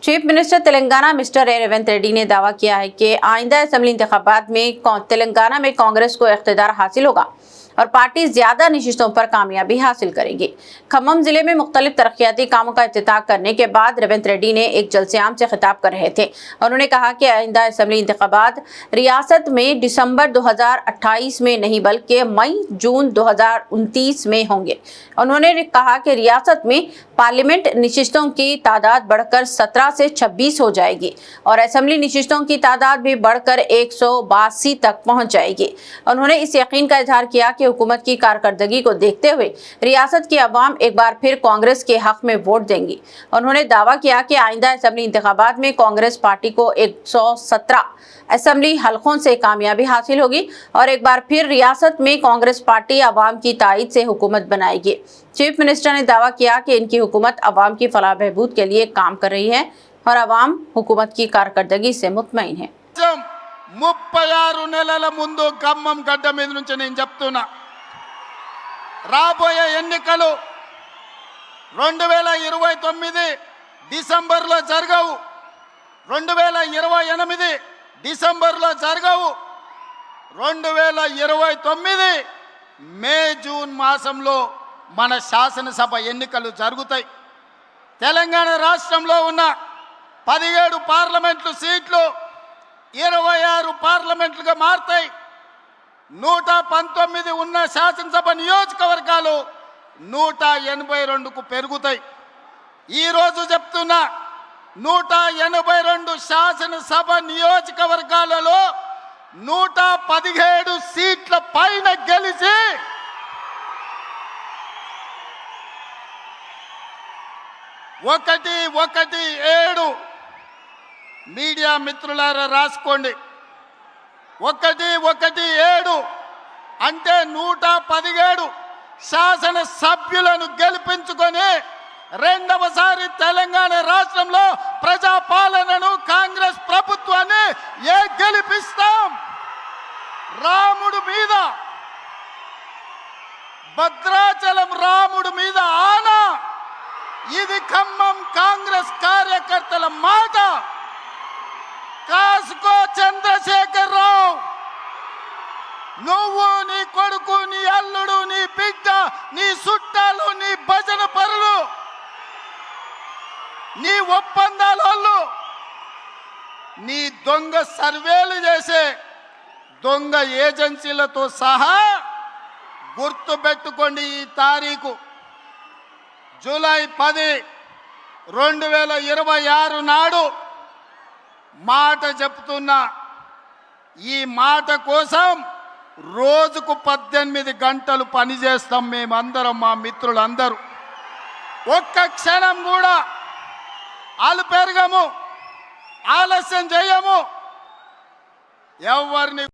Chief minister Telangana mister Revanth Reddy ने दावा किया है कि आइंदा असेंबली इंतखाबात में तेलंगाना में कांग्रेस को इख्तिदार हासिल होगा और पार्टी ज्यादा नशिस्तों पर कामयाबी हासिल करेगी। खम्मम जिले में मुख्तलिफ तरक्याती कामों का इफ्तिताह करने के बाद रेवंत रेड्डी ने एक जलसे-आम से खिताब कर रहे थे। उन्होंने कहा कि आइंदा असेंबली इंतखाबात रियासत में दिसंबर 2028 में नहीं बल्कि मई जून 2029 में होंगे। उन्होंने कहा कि रियासत में पार्लियामेंट नशिस्तों की तादाद बढ़कर 17 से 26 हो जाएगी और असेंबली नशिस्तों की तादाद भी बढ़कर 182 तक पहुंच जाएगी। उन्होंने इस यकीन का इजहार किया कि हुकूमत की कारकर्दगी को देखते हुए रियासत की अवाम एक बार फिर कांग्रेस के हक में वोट देंगी। उन्होंने दावा किया कि आइंदा असेंबली इंतखाबात में कांग्रेस पार्टी को 117 असेंबली हलकों से कामयाबी हासिल होगी और एक बार फिर रियासत में कांग्रेस पार्टी अवाम की ताईद से हुकूमत बनाएगी। चीफ मिनिस्टर ने दावा किया कि इनकी हुकूमत अवाम की फलाह बहबूद के लिए काम कर रही है और अवाम हुकूमत की कारकर्दगी से मुतमईन है। 36 నెలల ముందు ఖమ్మం గడ్డ మీద నుంచి నేను చెప్తున్నా, రాబోయే ఎన్నికలు 2029 డిసెంబర్లో జరగవు, 2028 డిసెంబర్లో జరగవు, 2029 మే జూన్ మాసంలో మన శాసనసభ ఎన్నికలు జరుగుతాయి। తెలంగాణ రాష్ట్రంలో ఉన్న 17 పార్లమెంటు సీట్లు 26 పార్లమెంట్లుగా మారుతాయి। 119 ఉన్న శాసనసభ నియోజకవర్గాలు 182కు పెరుగుతాయి। ఈ రోజు చెప్తున్నా, 182 శాసనసభ నియోజకవర్గాలలో 117 సీట్ల పైన గెలిచి 117 మీడియా మిత్రులారా రాసుకోండి, 117 అంటే 117 శాసన సభ్యులను గెలిపించుకొని రెండవసారి తెలంగాణ రాష్ట్రంలో ప్రజాపాలనను కాంగ్రెస్ ప్రభుత్వాన్ని గెలిపిస్తాం। రాముడు మీద, భద్రాచలం రాముడు మీద ఆనా, ఇది ఖమ్మం కాంగ్రెస్ కార్యకర్తల మాట। కాసుకో చంద్రశేఖర్ రావు, నువ్వు, నీ కొడుకు, నీ అల్లుడు, నీ బిడ్డ, నీ చుట్టాలు, నీ భజన పరులు, నీ ఒప్పందాలు, నీ దొంగ సర్వేలు చేసే దొంగ ఏజెన్సీలతో సహా గుర్తుపెట్టుకోండి। ఈ తారీఖు జూలై 10, 2026 నాడు మాట చెప్తున్నా, ఈ మాట కోసం రోజుకు 18 గంటలు పనిచేస్తాం మేమందరం, మా మిత్రులందరూ। ఒక్క క్షణం కూడా అలుపెరగము, ఆలస్యం చేయము, ఎవరిని